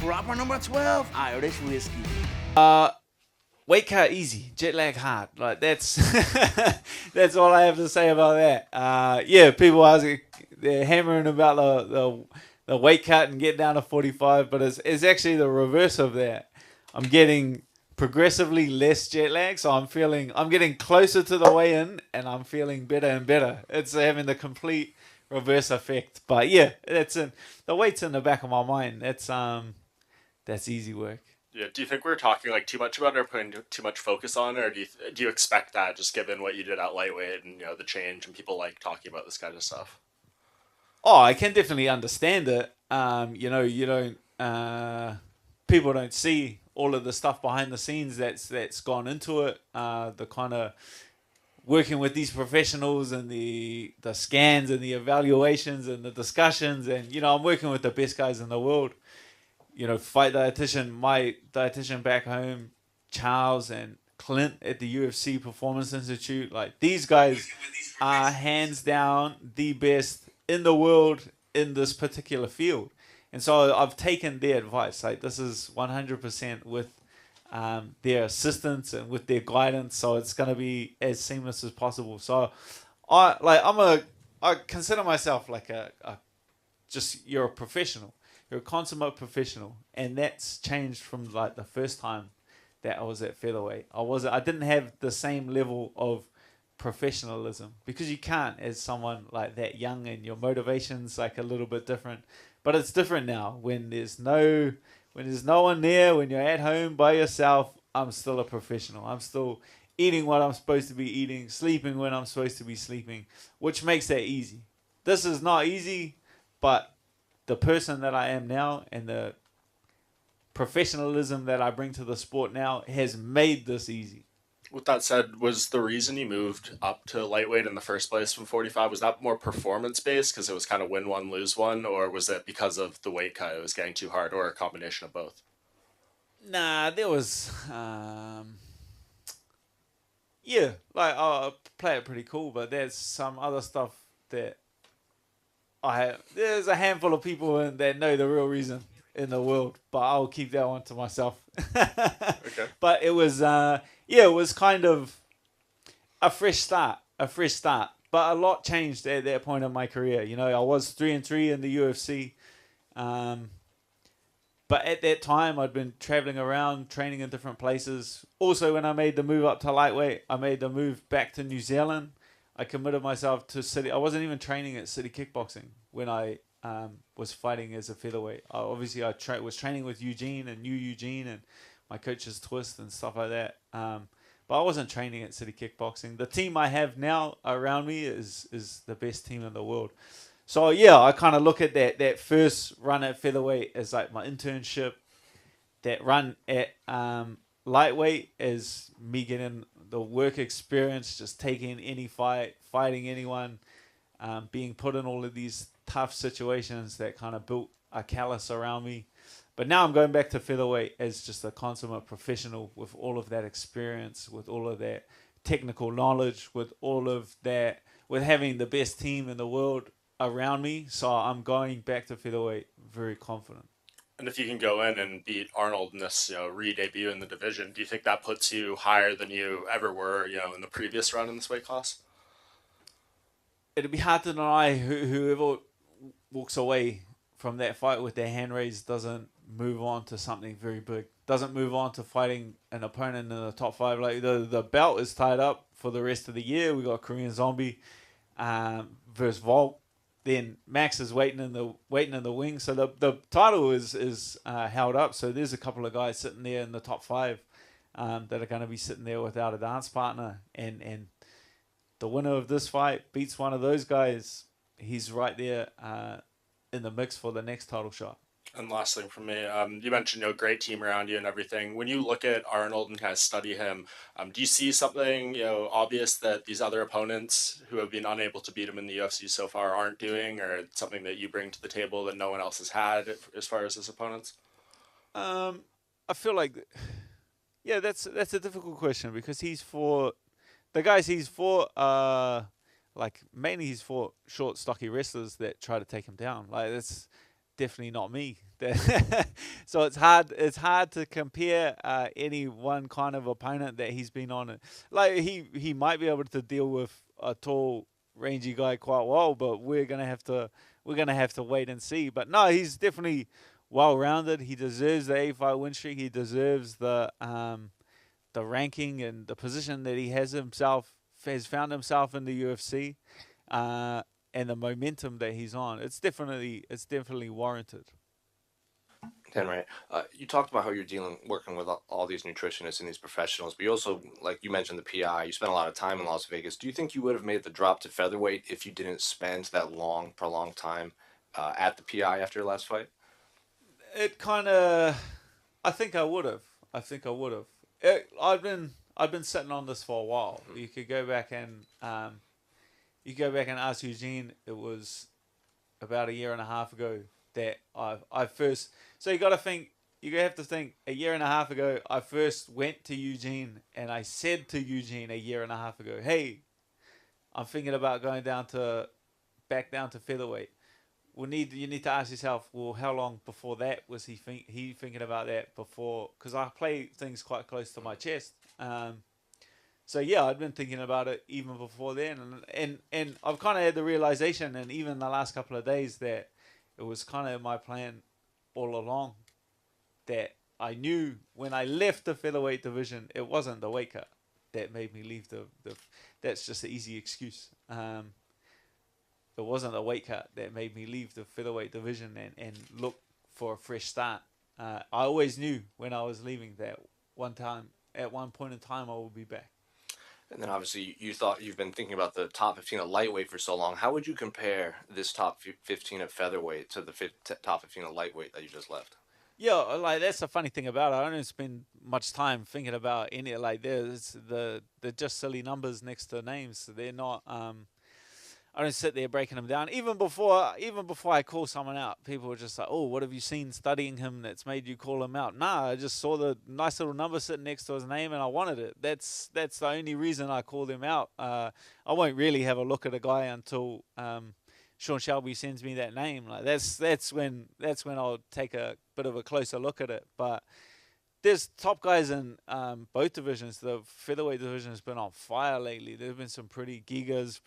Proper number 12, Irish whiskey. Weight cut easy, jet lag hard. Like that's that's all I have to say about that. Yeah, people they're hammering about the weight cut and get down to 45, but it's actually the reverse of that. I'm getting progressively less jet lag, so I'm getting closer to the weigh in, and I'm feeling better and better. It's having the complete reverse effect. But yeah, the weight's in the back of my mind. That's easy work. Yeah. Do you think we're talking like too much about it or putting too much focus on it, or do you expect that just given what you did at lightweight and the change and people like talking about this kind of stuff? Oh, I can definitely understand it. People don't see all of the stuff behind the scenes that's gone into it. The kind of working with these professionals and the scans and the evaluations and the discussions, and I'm working with the best guys in the world. Fight dietitian, my dietitian back home, Charles and Clint at the UFC Performance Institute. Like, these guys are hands down the best in the world in this particular field. And so I've taken their advice. Like, this is 100% with their assistance and with their guidance. So it's going to be as seamless as possible. So I consider myself like you're a professional. You're a consummate professional, and that's changed from like the first time that I was at featherweight. I didn't have the same level of professionalism because you can't as someone like that young, and your motivation's like a little bit different. But it's different now when there's no one there, when you're at home by yourself. I'm still a professional. I'm still eating what I'm supposed to be eating, sleeping when I'm supposed to be sleeping, which makes that easy. This is not easy, but the person that I am now and the professionalism that I bring to the sport now has made this easy. With that said, was the reason you moved up to lightweight in the first place from 45, was that more performance based because it was kind of win one, lose one, or was it because of the weight cut, it was getting too hard, or a combination of both? Nah, there was, yeah, like I play it pretty cool, but there's some other stuff that there's a handful of people that know the real reason in the world, but I'll keep that one to myself. Okay. But it was, it was kind of a fresh start. But a lot changed at that point in my career. I was 3-3 in the UFC. But at that time, I'd been traveling around, training in different places. Also, when I made the move up to lightweight, I made the move back to New Zealand. I committed myself to City. I wasn't even training at City Kickboxing when I was fighting as a featherweight. I was training with Eugene and New Eugene and my coach's Twist and stuff like that. But I wasn't training at City Kickboxing. The team I have now around me is the best team in the world. So yeah, I kind of look at that first run at featherweight as like my internship. That run at lightweight as me getting the work experience, just taking any fight, fighting anyone, being put in all of these tough situations that kind of built a callus around me. But now I'm going back to featherweight as just a consummate professional with all of that experience, with all of that technical knowledge, with all of that, with having the best team in the world around me. So I'm going back to featherweight very confident. And if you can go in and beat Arnold in this, re-debut in the division, do you think that puts you higher than you ever were, in the previous run in this weight class? It'd be hard to deny whoever walks away from that fight with their hand raised doesn't move on to something very big. Doesn't move on to fighting an opponent in the top 5. Like the belt is tied up for the rest of the year. We got Korean Zombie versus Volk. Then Max is waiting in the wing. So the title is held up. So there's a couple of guys sitting there in the top 5 that are going to be sitting there without a dance partner. And the winner of this fight beats one of those guys. He's right there in the mix for the next title shot. And last thing from me, you mentioned great team around you and everything. When you look at Arnold and kind of study him, do you see something obvious that these other opponents who have been unable to beat him in the UFC so far aren't doing, or something that you bring to the table that no one else has had as far as his opponents? I feel like, yeah, that's a difficult question because the guys he's for. Like mainly he's for short, stocky wrestlers that try to take him down. Like definitely not me. So it's hard to compare any one kind of opponent that he's been on. Like he might be able to deal with a tall, rangy guy quite well, but we're gonna have to wait and see. But no, he's definitely well rounded. He deserves the 85 win streak. He deserves the ranking and the position that he has found himself in the UFC, and the momentum that he's on. It's definitely warranted. Henry, you talked about how you're working with all these nutritionists and these professionals, but you also, like you mentioned, the PI. You spent a lot of time in Las Vegas. Do you think you would have made the drop to featherweight if you didn't spend that prolonged time at the PI after your last fight? It kind of, I think I would have. I've been sitting on this for a while. You could go back and ask Eugene. It was about a year and a half ago that I first. So you have to think a year and a half ago I first went to Eugene and I said to Eugene a year and a half ago, hey, I'm thinking about going back down to featherweight. You need to ask yourself, well, how long before that was he thinking about that before? Because I play things quite close to my chest. So yeah, I'd been thinking about it even before then, and I've kind of had the realization, and even the last couple of days, that it was kind of my plan all along. That I knew when I left the featherweight division, it wasn't the weight cut that made me leave the. That's just an easy excuse. It wasn't the weight cut that made me leave the featherweight division and look for a fresh start. I always knew when I was leaving that at one point in time, I will be back. And then obviously you've been thinking about the top 15 at lightweight for so long. How would you compare this top 15 at featherweight to the top 15 at lightweight that you just left? Yeah, like that's the funny thing about it. I don't spend much time thinking about any like there's they're just silly numbers next to names. They're not. I don't sit there breaking them down. Even before I call someone out, people were just like, "Oh, what have you seen studying him that's made you call him out?" Nah, I just saw the nice little number sitting next to his name, and I wanted it. That's the only reason I called him out. I won't really have a look at a guy until Sean Shelby sends me that name. Like that's when I'll take a bit of a closer look at it. But there's top guys in both divisions. The featherweight division has been on fire lately. There's been some pretty gigas.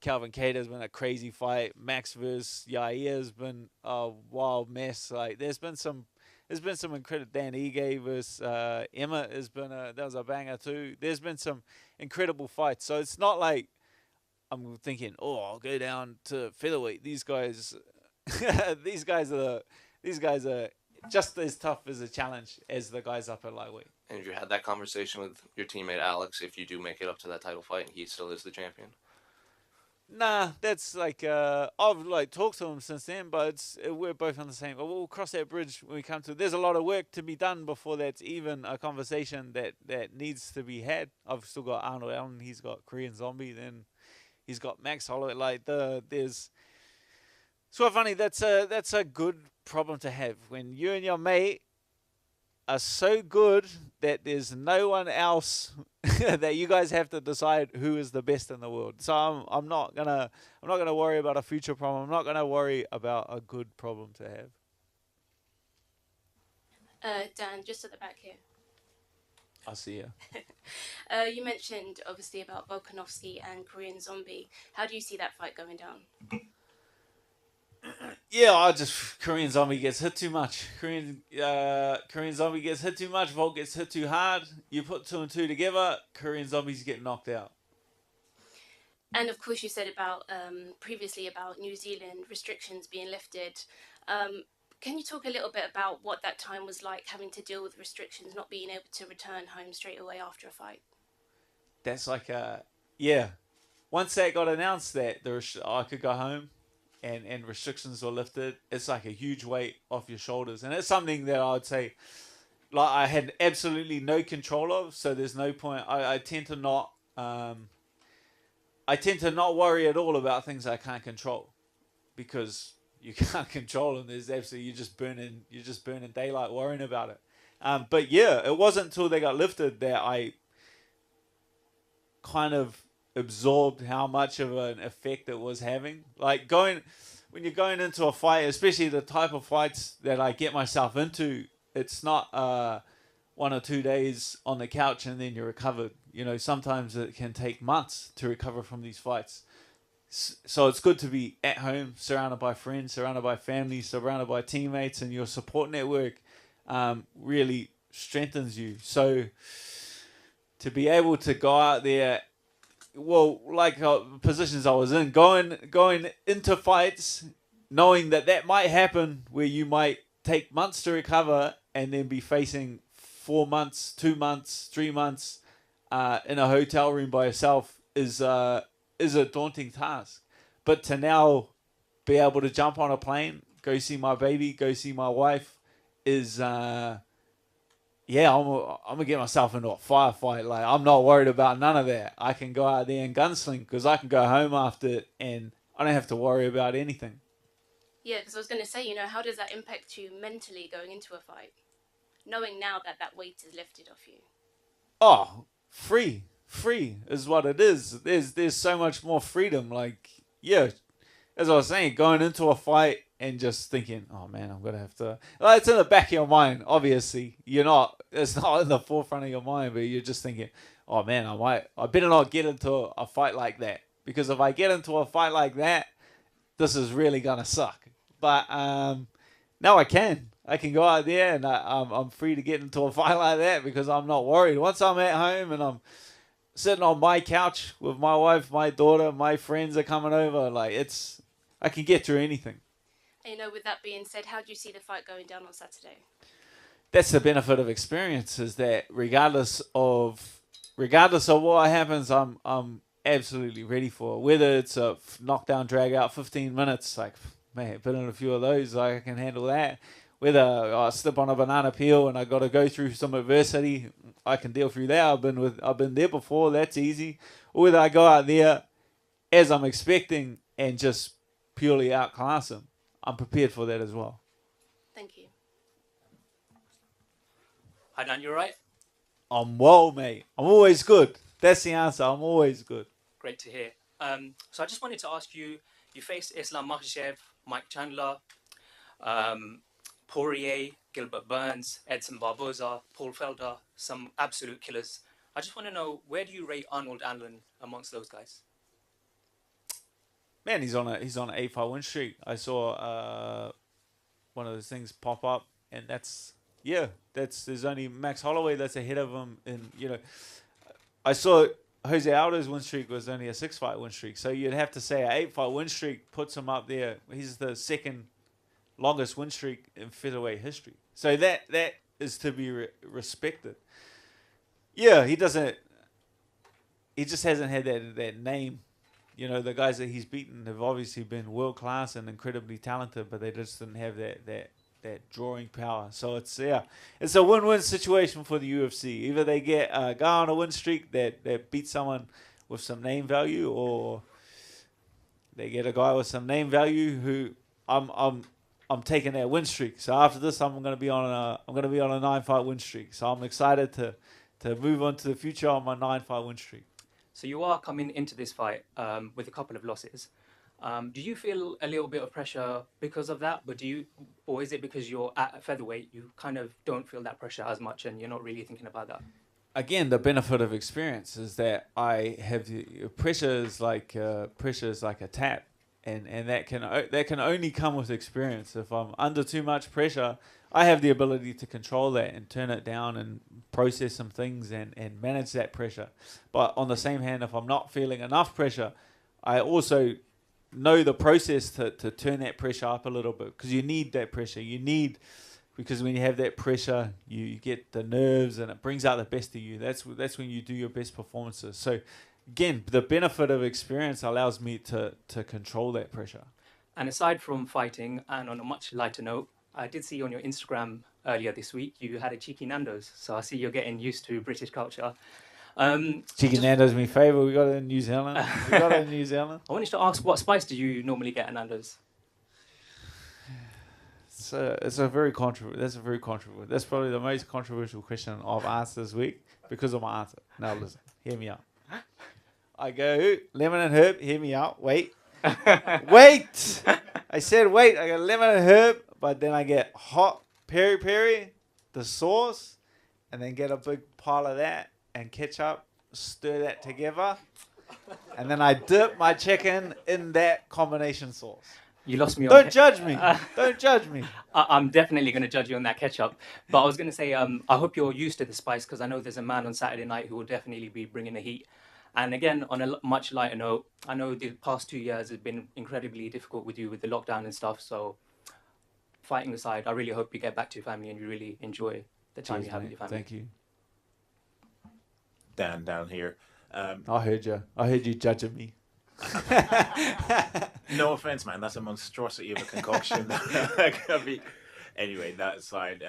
Calvin Cater's been a crazy fight. Max versus Yair's been a wild mess. Like there's been some incredible. Dan Ige versus Emma that was a banger too. There's been some incredible fights. So it's not like I'm thinking, oh, I'll go down to featherweight. These guys, these guys are just as tough as a challenge as the guys up at lightweight. And have you had that conversation with your teammate Alex? If you do make it up to that title fight, and he still is the champion. Nah, that's like I've like talked to him since then, but we're both on the same. We'll cross that bridge when we come to. There's a lot of work to be done before that's even a conversation that needs to be had. I've still got Arnold Allen. He's got Korean Zombie. Then he's got Max Holloway. Like there's. It's quite funny. That's a good problem to have when you and your mate are so good that there's no one else that you guys have to decide who is the best in the world. So I'm not gonna worry about a future problem. I'm not gonna worry about a good problem to have. Dan, just at the back here. I see you. You mentioned obviously about Volkanovski and Korean Zombie. How do you see that fight going down? Yeah, Korean Zombie gets hit too much. Korean Zombie gets hit too much. Volk gets hit too hard. You put 2 and 2 together, Korean Zombies get knocked out. And of course, you said about previously about New Zealand restrictions being lifted. Can you talk a little bit about what that time was like, having to deal with restrictions, not being able to return home straight away after a fight? That's like yeah. Once that got announced that I could go home. And restrictions were lifted, it's like a huge weight off your shoulders. And it's something that I would say, like, I had absolutely no control of, so there's no point. I tend to not worry at all about things I can't control, because you can't control them. There's absolutely, you're just burning daylight worrying about it. But yeah, it wasn't until they got lifted that I kind of absorbed how much of an effect it was having. Like when you're going into a fight, especially the type of fights that I get myself into, it's not 1 or 2 days on the couch and then you're recovered. You know, sometimes it can take months to recover from these fights. So it's good to be at home, surrounded by friends, surrounded by family, surrounded by teammates, and your support network really strengthens you. So to be able to go out there, well, like positions I was in, going into fights, knowing that might happen where you might take months to recover and then be facing 4 months, 2 months, 3 months in a hotel room by yourself is a daunting task. But to now be able to jump on a plane, go see my baby, go see my wife is I'm gonna get myself into a firefight. Like, I'm not worried about none of that. I can go out there and gunsling because I can go home after it and I don't have to worry about anything. Yeah, because I was going to say, how does that impact you mentally going into a fight, knowing now that weight is lifted off you? Oh, free is what it is. There's so much more freedom. Like, yeah, as I was saying, going into a fight and just thinking, oh man, I'm gonna have to. Well, it's in the back of your mind, obviously. It's not in the forefront of your mind, but you're just thinking, oh man, I better not get into a fight like that, because if I get into a fight like that, this is really gonna suck. But now I can go out there and I'm free to get into a fight like that because I'm not worried. Once I'm at home and I'm sitting on my couch with my wife, my daughter, my friends are coming over, like, I can get through anything. With that being said, how do you see the fight going down on Saturday? That's the benefit of experience, is that regardless of what happens, I'm absolutely ready for it. Whether it's a knockdown, drag out, 15 minutes, like, man, been in a few of those, like, I can handle that. Whether I slip on a banana peel and I got to go through some adversity, I can deal through that. I've been there before. That's easy. Or whether I go out there as I'm expecting and just purely outclass them, I'm prepared for that as well. Thank you. Hi, Dan, you all right? I'm well, mate. I'm always good. That's the answer. I'm always good. Great to hear. So I just wanted to ask you, you faced Islam Makhachev, Mike Chandler, Poirier, Gilbert Burns, Edson Barboza, Paul Felder, some absolute killers. I just want to know, where do you rate Arnold Allen amongst those guys? Man, he's on an 8-5 win streak. I saw one of those things pop up, and there's only Max Holloway that's ahead of him. And I saw Jose Aldo's win streak was only a 6-fight win streak, so you'd have to say an 8-fight win streak puts him up there. He's the second longest win streak in featherweight history. So that is to be respected. Yeah, he just hasn't had that name. The guys that he's beaten have obviously been world class and incredibly talented, but they just didn't have that drawing power. So it's a win-win situation for the UFC. Either they get a guy on a win streak that beats someone with some name value, or they get a guy with some name value who I'm taking that win streak. So after this, I'm gonna be on a 9-fight win streak. So I'm excited to move on to the future on my 9-fight win streak. So you are coming into this fight with a couple of losses. Do you feel a little bit of pressure because of that? Or is it because you're at featherweight, you kind of don't feel that pressure as much and you're not really thinking about that? Again, the benefit of experience is that I have pressure is like a tap, and that can only come with experience. If I'm under too much pressure, I have the ability to control that and turn it down and process some things and manage that pressure. But on the same hand, if I'm not feeling enough pressure, I also know the process to turn that pressure up a little bit, because you need that pressure. Because when you have that pressure, you get the nerves and it brings out the best of you. That's when you do your best performances. So again, the benefit of experience allows me to control that pressure. And aside from fighting, and on a much lighter note, I did see on your Instagram earlier this week, you had a cheeky Nando's. So I see you're getting used to British culture. Cheeky Nando's my favourite. We got it in New Zealand. I wanted to ask, what spice do you normally get at Nando's? That's very controversial. That's probably the most controversial question I've asked this week because of my answer. Now listen, hear me out. I go lemon and herb. Hear me out. Wait. Wait! I said wait. I got lemon and herb, but then I get hot peri peri, the sauce, and then get a big pile of that and ketchup, stir that together, and then I dip my chicken in that combination sauce. You lost me on Don't judge me. Don't judge me. I'm definitely going to judge you on that ketchup. But I was going to say, I hope you're used to the spice, because I know there's a man on Saturday night who will definitely be bringing the heat. And again, on a much lighter note, I know the past 2 years have been incredibly difficult with you with the lockdown and stuff. So fighting aside, I really hope you get back to your family and you really enjoy the time you have with your family. Thank you. Dan down here. I heard you. I heard you judging me. No offense, man. That's a monstrosity of a concoction. Anyway, that aside,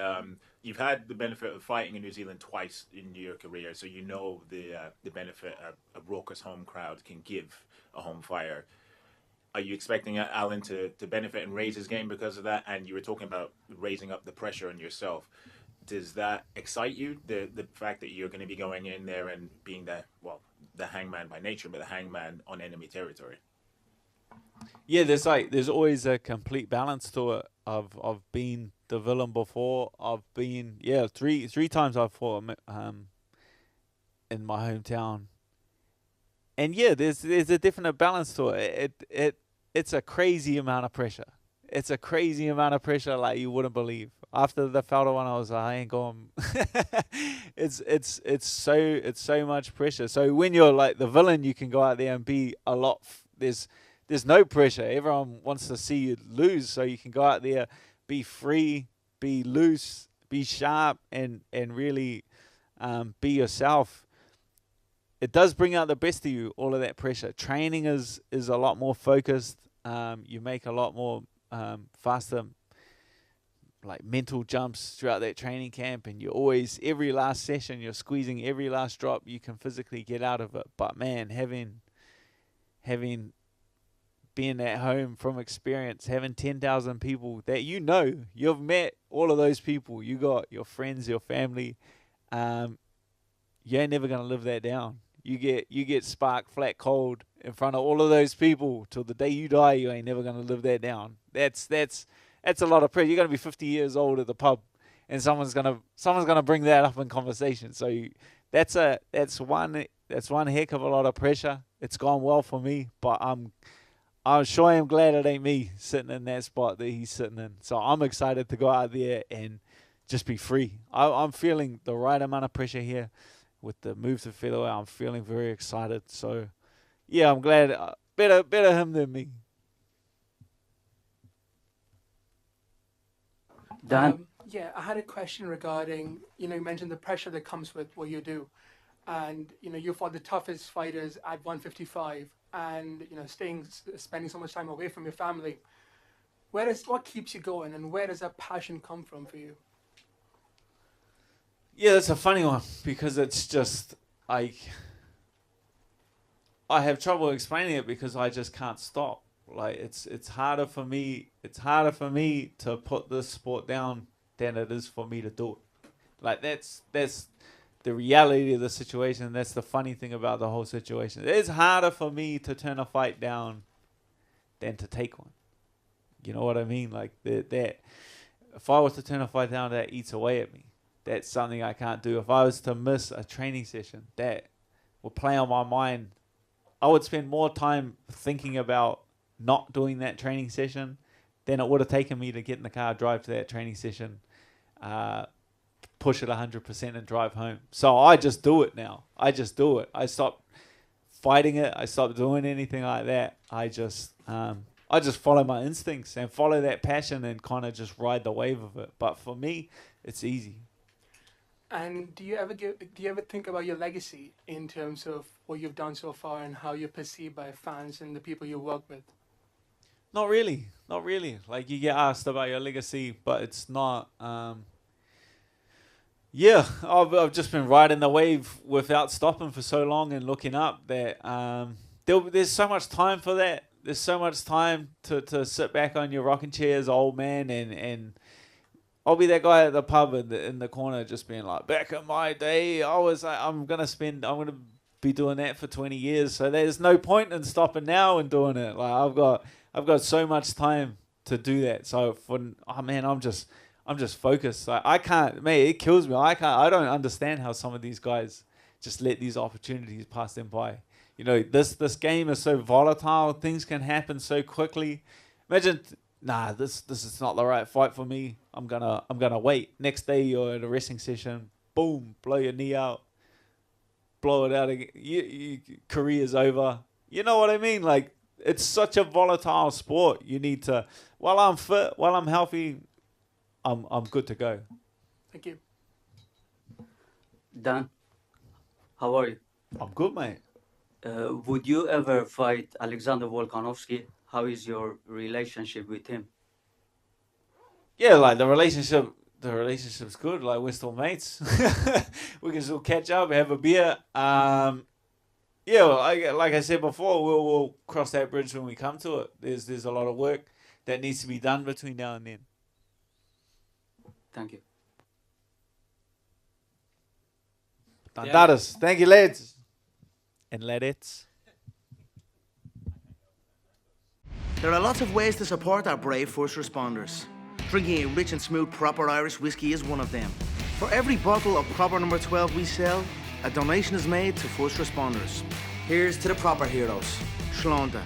you've had the benefit of fighting in New Zealand twice in your career, so you know the benefit a raucous home crowd can give a home fire. Are you expecting Alan to benefit and raise his game because of that? And you were talking about raising up the pressure on yourself. Does that excite you? The fact that you're going to be going in there and being the hangman by nature, but the hangman on enemy territory? Yeah, there's always a complete balance to it of being the villain before. I've been three times I've fought in my hometown, and there's a different balance to it. It's a crazy amount of pressure. It's a crazy amount of pressure like you wouldn't believe. After the Felder one, I was like, I ain't going. It's so much pressure. So when you're like the villain, you can go out there and be a lot. There's no pressure. Everyone wants to see you lose, so you can go out there, be free, be loose, be sharp, and really be yourself. It does bring out the best of you, all of that pressure. Training is a lot more focused. You make a lot more faster like mental jumps throughout that training camp, and you're always, every last session, you're squeezing every last drop you can physically get out of it. But man, having been at home from experience, having 10,000 people that you've met all of those people, you got your friends, your family, you ain't never gonna live that down. You get spark flat cold in front of all of those people till the day you die. You ain't never gonna live that down. That's a lot of pressure. You're gonna be 50 years old at the pub, and someone's gonna bring that up in conversation. So that's one heck of a lot of pressure. It's gone well for me, but I'm sure I'm glad it ain't me sitting in that spot that he's sitting in. So I'm excited to go out there and just be free. I'm feeling the right amount of pressure here with the move to featherweight. I'm feeling very excited. So yeah, I'm glad. Better him than me. Dan? I had a question regarding, you mentioned the pressure that comes with what you do. And, you fought the toughest fighters at 155 and, spending so much time away from your family. What keeps you going, and where does that passion come from for you? Yeah, that's a funny one, because it's just, I have trouble explaining it because I just can't stop. Like it's harder for me to put this sport down than it is for me to do it. Like that's the reality of the situation. That's the funny thing about the whole situation. It's harder for me to turn a fight down than to take one. You know what I mean? Like that if I was to turn a fight down, that eats away at me. That's something I can't do. If I was to miss a training session, that would play on my mind. I would spend more time thinking about not doing that training session than it would have taken me to get in the car, drive to that training session, push it 100% and drive home. So I just do it now. I just do it. I stop fighting it. I stop doing anything like that. I just follow my instincts and follow that passion and kind of just ride the wave of it. But for me, it's easy. And do you ever think about your legacy in terms of what you've done so far and how you're perceived by fans and the people you work with? Not really. Like, you get asked about your legacy, but it's not. I've just been riding the wave without stopping for so long and looking up that there's so much time for that. There's so much time to sit back on your rocking chair as old man and I'll be that guy at the pub in the corner just being like, back in my day, I was like, I'm gonna be doing that for 20 years. So there's no point in stopping now and doing it. Like I've got so much time to do that. So I'm just focused. Like, I can't, man, it kills me. I don't understand how some of these guys just let these opportunities pass them by. You know, this game is so volatile. Things can happen so quickly. Imagine, this is not the right fight for me. I'm gonna wait. Next day you're at a wrestling session. Boom, blow your knee out. Blow it out again. Your career's over. You know what I mean? Like, it's such a volatile sport. You need to, while I'm fit, while I'm healthy, I'm good to go. Thank you. Dan, how are you? I'm good, mate. Would you ever fight Alexander Volkanovski? How is your relationship with him? Yeah, like the relationship's good. Like, we're still mates. We can still catch up, have a beer. Yeah, like I said before, we'll cross that bridge when we come to it. There's a lot of work that needs to be done between now and then. Thank you. Dandadas. Thank you, lads. And ladettes. There are lots of ways to support our brave first responders. Drinking a rich and smooth proper Irish whiskey is one of them. For every bottle of proper number 12 we sell, a donation is made to first responders. Here's to the proper heroes. Shlonda.